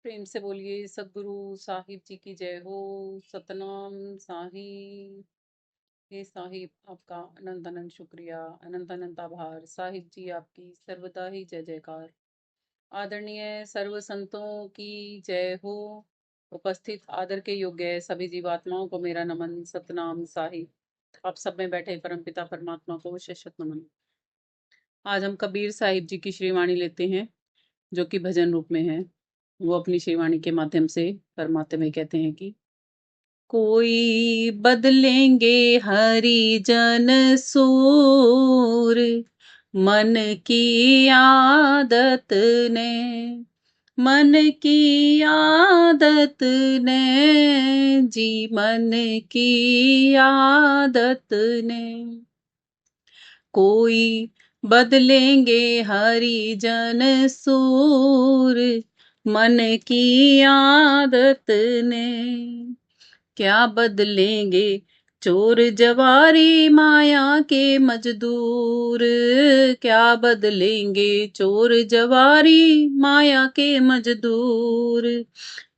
प्रेम से बोलिए सदगुरु साहिब जी की जय हो। सतनाम साहिब। हे साहिब, आपका अनंत अनंत शुक्रिया, अनंत अनंत आभार। साहिब जी आपकी सर्वदा ही जय जयकार। आदरणीय सर्व संतों की जय हो। उपस्थित आदर के योग्य सभी जीवात्माओं को मेरा नमन। सतनाम साहिब। आप सब में बैठे परमपिता परमात्मा को शत नमन। आज हम कबीर साहिब जी की श्रीवाणी लेते हैं, जो कि भजन रूप में है। वो अपनी श्रीवाणी के माध्यम से फरमाते हुए कहते हैं कि कोई बदलेंगे हरिजन सूर, मन की आदत ने, मन की आदत ने, जी मन की आदत ने। कोई बदलेंगे हरिजन सूर, मन की आदत ने। क्या बदलेंगे चोर जवारी माया के मजदूर, क्या बदलेंगे चोर जवारी माया के मजदूर।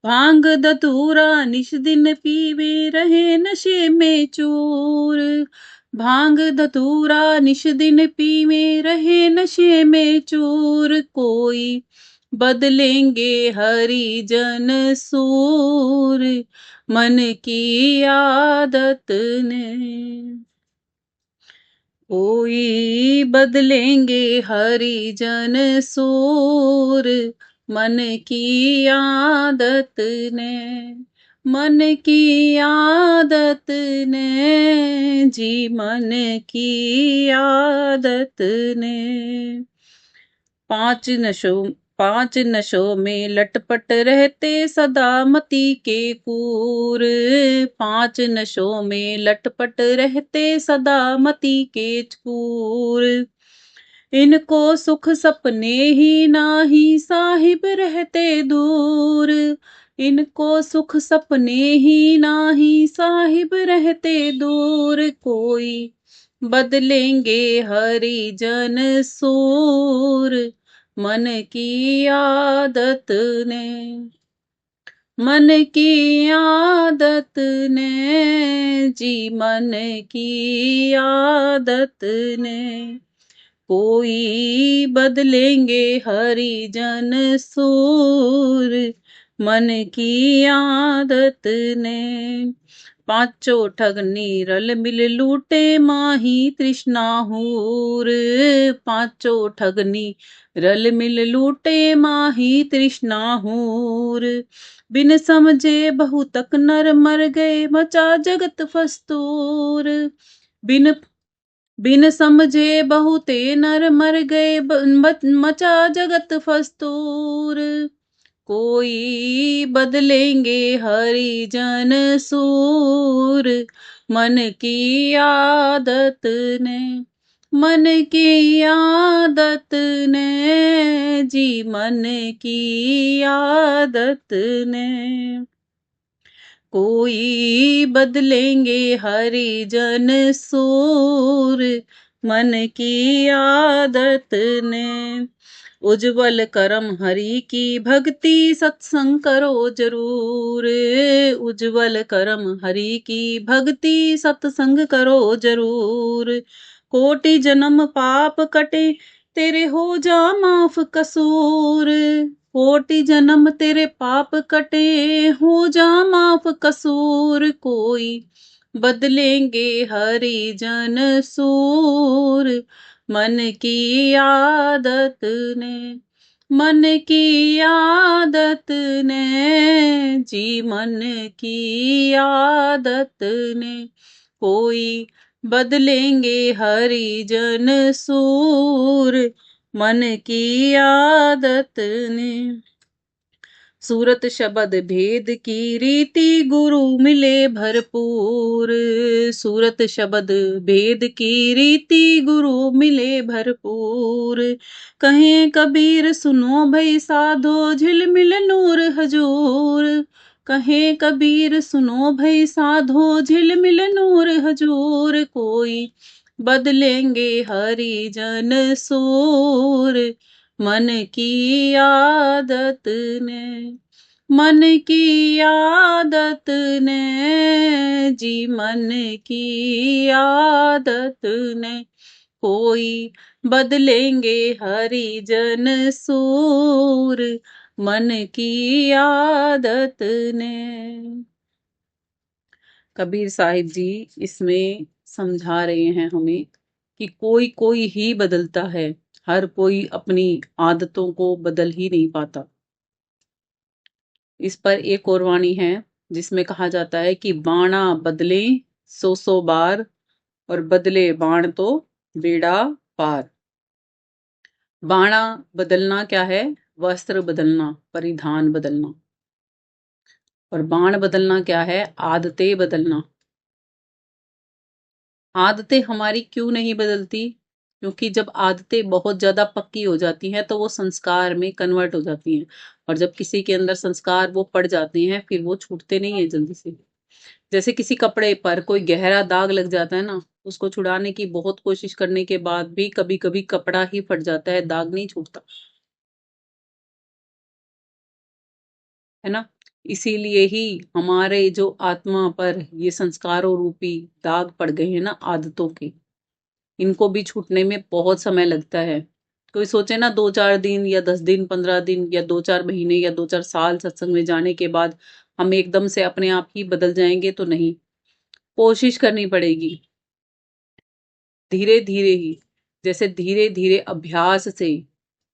भांग धतूरा निश दिन पीवे रहे नशे में चूर, भांग धतूरा निश दिन पीवे रहे नशे में चूर। कोई बदलेंगे हरिजन सूर, मन की आदत ने। कोई बदलेंगे हरिजन सूर, मन की आदत ने, मन की आदत ने, जी मन की आदत ने। पांच नशों में लटपट रहते सदा मती के कूर, पांच नशों में लटपट रहते सदा मती के कूर। इनको सुख सपने ही नाही साहिब रहते दूर, इनको सुख सपने ही नाही साहिब रहते दूर। कोई बदलेंगे हरिजन सूर, मन की आदत ने, मन की आदत ने, जी मन की आदत ने। कोई बदलेंगे हरिजन सूर, मन की आदत ने। पांचों ठगनी रल मिल लूटे माही तृष्णा हूर, पांचों ठगनी रल मिल लूटे माही तृष्णा हूर। बिन समझे बहुतक नर मर गए मचा जगत फस्तूर, बिन बिन समझे बहुते नर मर गए मचा जगत फस्तूर। कोई बदलेंगे हरिजन सूर, मन की आदत ने, मन की आदत ने, जी मन की आदत ने। कोई बदलेंगे हरिजन सूर, मन की आदत ने। उज्जवल करम हरि की भक्ति सत्संग करो जरूर, उज्जवल करम हरि की भक्ति सत्संग करो जरूर। कोटि जन्म पाप कटे तेरे हो जा माफ कसूर, कोटि जन्म तेरे पाप कटे हो जा माफ कसूर। कोई बदलेंगे हरिजन सूर, मन की आदत ने, मन की आदत ने, जी मन की आदत ने। कोई बदलेंगे हरिजन सूर, मन की आदत ने। सूरत शब्द भेद की रीति गुरु मिले भरपूर, सूरत शब्द भेद की रीति गुरु मिले भरपूर। कहें कबीर सुनो भई साधो झिलमिल नूर हजूर, कहें कबीर सुनो भई साधो झिलमिल नूर हजूर। कोई बदलेंगे हरिजन सूर, मन की आदत ने, मन की आदत ने जी, मन की आदत ने, कोई बदलेंगे हरिजन सूर, मन की आदत ने। कबीर साहिब जी इसमें समझा रहे हैं हमें कि कोई कोई ही बदलता है, हर कोई अपनी आदतों को बदल ही नहीं पाता। इस पर एक और वाणी है जिसमें कहा जाता है कि बाणा बदले 100 बार, और बदले बाण तो बेड़ा पार। बाणा बदलना क्या है? वस्त्र बदलना, परिधान बदलना। और बाण बदलना क्या है? आदतें बदलना। आदतें हमारी क्यों नहीं बदलती? क्योंकि जब आदतें बहुत ज्यादा पक्की हो जाती हैं तो वो संस्कार में कन्वर्ट हो जाती हैं, और जब किसी के अंदर संस्कार वो पड़ जाते हैं फिर वो छूटते नहीं है जल्दी से। जैसे किसी कपड़े पर कोई गहरा दाग लग जाता है ना, उसको छुड़ाने की बहुत कोशिश करने के बाद भी कभी कभी कपड़ा ही फट जाता है, दाग नहीं छूटता, है ना। इसीलिए ही हमारे जो आत्मा पर ये संस्कारों रूपी दाग पड़ गए हैं ना आदतों के, इनको भी छूटने में बहुत समय लगता है। कोई सोचे ना 2-4 दिन या 10 दिन, 15 दिन या 2-4 महीने या 2-4 साल सत्संग में जाने के बाद हम एकदम से अपने आप ही बदल जाएंगे, तो नहीं। कोशिश करनी पड़ेगी, धीरे धीरे ही। जैसे धीरे धीरे अभ्यास से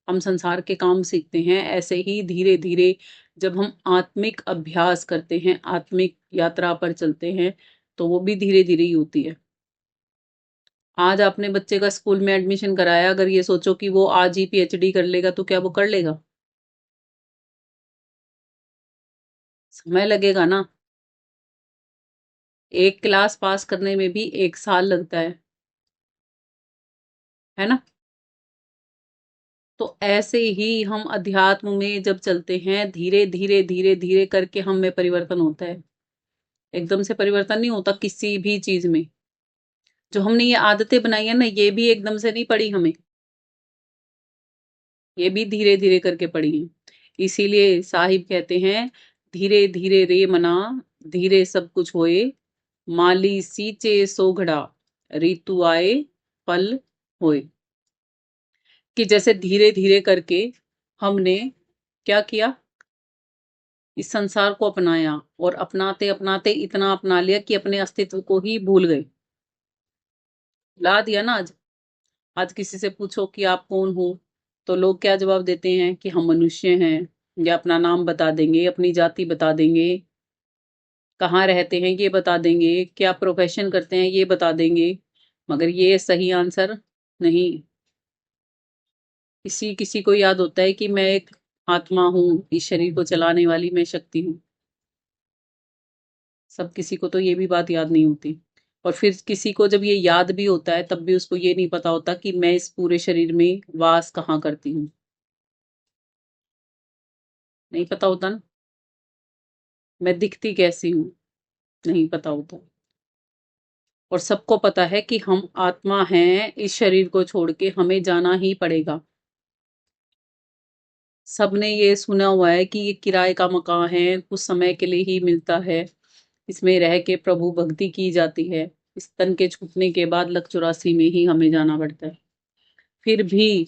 हम संसार के काम सीखते हैं, ऐसे ही धीरे धीरे जब हम आत्मिक अभ्यास करते हैं, आत्मिक यात्रा पर चलते हैं, तो वो भी धीरे धीरे ही होती है। आज आपने बच्चे का स्कूल में एडमिशन कराया, अगर ये सोचो कि वो आज ही पीएचडी कर लेगा, तो क्या वो कर लेगा? समय लगेगा ना। एक क्लास पास करने में भी 1 साल लगता है ना। तो ऐसे ही हम अध्यात्म में जब चलते हैं, धीरे धीरे धीरे धीरे करके हम में परिवर्तन होता है। एकदम से परिवर्तन नहीं होता किसी भी चीज में। जो हमने ये आदतें बनाई है ना, ये भी एकदम से नहीं पड़ी हमें, ये भी धीरे धीरे करके पड़ी है। इसीलिए साहिब कहते हैं, धीरे धीरे रे मना, धीरे सब कुछ होए, माली सींचे सो घड़ा, ऋतु आए फल होए। कि जैसे धीरे धीरे करके हमने क्या किया, इस संसार को अपनाया, और अपनाते अपनाते इतना अपना लिया कि अपने अस्तित्व को ही भूल गए। ला दिया ना। आज आज किसी से पूछो कि आप कौन हो, तो लोग क्या जवाब देते हैं कि हम मनुष्य हैं, या अपना नाम बता देंगे, अपनी जाति बता देंगे, कहाँ रहते हैं ये बता देंगे, क्या प्रोफेशन करते हैं ये बता देंगे। मगर ये सही आंसर नहीं। किसी किसी को याद होता है कि मैं एक आत्मा हूँ, इस शरीर को चलाने वाली मैं शक्ति हूँ। सब किसी को तो ये भी बात याद नहीं होती। और फिर किसी को जब ये याद भी होता है, तब भी उसको ये नहीं पता होता कि मैं इस पूरे शरीर में वास कहाँ करती हूँ। नहीं पता होता ना। मैं दिखती कैसी हूँ, नहीं पता होता। और सबको पता है कि हम आत्मा हैं, इस शरीर को छोड़ के हमें जाना ही पड़ेगा। सबने ये सुना हुआ है कि ये किराए का मकान है, कुछ समय के लिए ही मिलता है, इसमें रह के प्रभु भक्ति की जाती है। इस तन के छूटने के बाद लक 84 में ही हमें जाना पड़ता है। फिर भी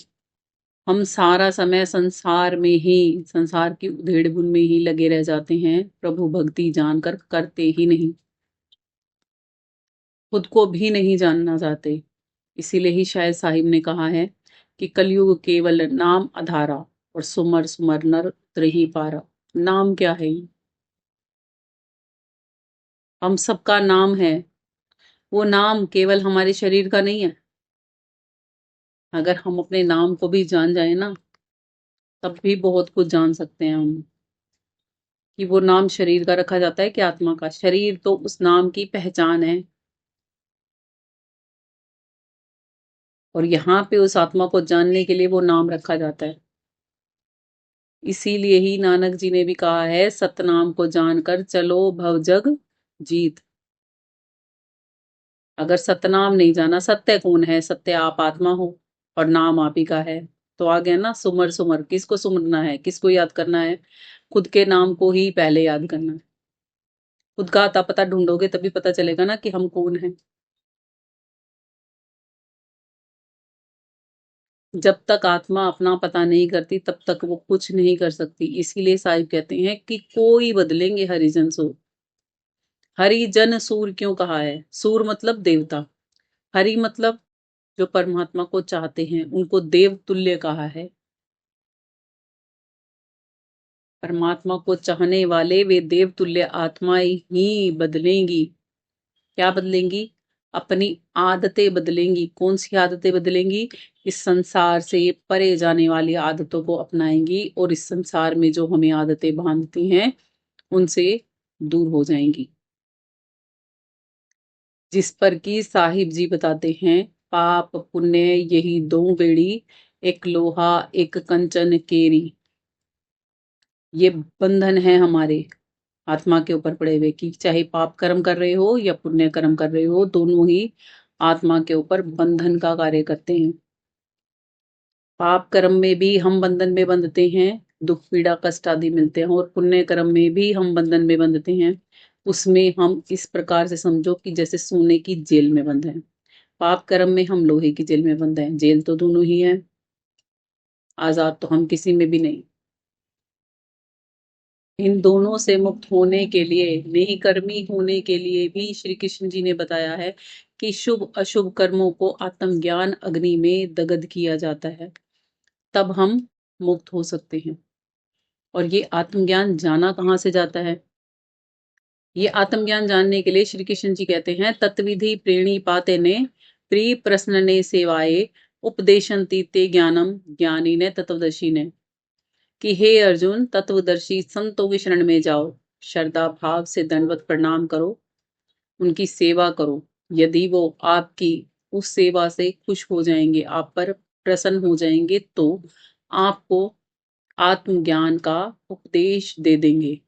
हम सारा समय संसार में ही, संसार की उधेड़ बुन में ही लगे रह जाते हैं, प्रभु भक्ति जानकर करते ही नहीं, खुद को भी नहीं जानना चाहते। इसीलिए ही शायद साहिब ने कहा है कि कलयुग केवल नाम आधारा, और सुमर सुमर नर त्रही पारा। नाम क्या है? हम सबका नाम है। वो नाम केवल हमारे शरीर का नहीं है। अगर हम अपने नाम को भी जान जाए ना, तब भी बहुत कुछ जान सकते हैं हम। कि वो नाम शरीर का रखा जाता है कि आत्मा का? शरीर तो उस नाम की पहचान है, और यहाँ पे उस आत्मा को जानने के लिए वो नाम रखा जाता है। इसीलिए ही नानक जी ने भी कहा है, सतनाम को जानकर चलो भव जग जीत। अगर सतनाम नहीं जाना, सत्य कौन है? सत्य आप आत्मा हो, और नाम आप ही का है। तो आ गया ना सुमर सुमर। किसको सुमरना है, किसको याद करना है? खुद के नाम को ही पहले याद करना है। खुद का आता पता ढूंढोगे तभी पता चलेगा ना कि हम कौन हैं। जब तक आत्मा अपना पता नहीं करती तब तक वो कुछ नहीं कर सकती। इसीलिए साहिब कहते हैं कि कोई बदलेंगे हरिजन सूर। हरिजन सूर क्यों कहा है? सूर मतलब देवता, हरि मतलब जो परमात्मा को चाहते हैं, उनको देव तुल्य कहा है। परमात्मा को चाहने वाले वे देव तुल्य आत्माएं ही बदलेंगी। क्या बदलेंगी? अपनी आदतें बदलेंगी। कौन सी आदतें बदलेंगी? इस संसार से परे जाने वाली आदतों को अपनाएंगी और इस संसार में जो हमें आदतें बांधती हैं उनसे दूर हो जाएंगी। जिस पर कि साहिब जी बताते हैं, पाप पुण्य यही दो बेड़ी, एक लोहा एक कंचन केरी। ये बंधन है हमारे आत्मा के ऊपर पड़े हुए कि चाहे पाप कर्म कर रहे हो या पुण्य कर्म कर रहे हो, दोनों ही आत्मा के ऊपर बंधन का कार्य करते हैं। पाप कर्म में भी हम बंधन में बंधते हैं, दुख पीड़ा कष्ट आदि मिलते हैं, और पुण्य कर्म में भी हम बंधन में बंधते हैं। उसमें हम इस प्रकार से समझो कि जैसे सोने की जेल में बंधे हैं। पाप कर्म में हम लोहे की जेल में बंधे हैं। जेल तो दोनों ही है, आजाद तो हम किसी में भी नहीं। इन दोनों से मुक्त होने के लिए, निकर्मी होने के लिए भी श्री कृष्ण जी ने बताया है कि शुभ अशुभ कर्मों को आत्मज्ञान अग्नि में दग्ध किया जाता है, तब हम मुक्त हो सकते हैं। और ये आत्मज्ञान जाना कहाँ से जाता है? ये आत्मज्ञान जानने के लिए श्री कृष्ण जी कहते हैं, तत्विधि प्रेणी पाते ने प्रिय प्रश्न ने सेवाए उपदेशंती ते ज्ञानम ज्ञानी ने तत्वदर्शी ने। कि हे अर्जुन, तत्वदर्शी संतों की शरण में जाओ, श्रद्धा भाव से दंडवत प्रणाम करो, उनकी सेवा करो। यदि वो आपकी उस सेवा से खुश हो जाएंगे, आप पर प्रसन्न हो जाएंगे, तो आपको आत्मज्ञान का उपदेश दे देंगे।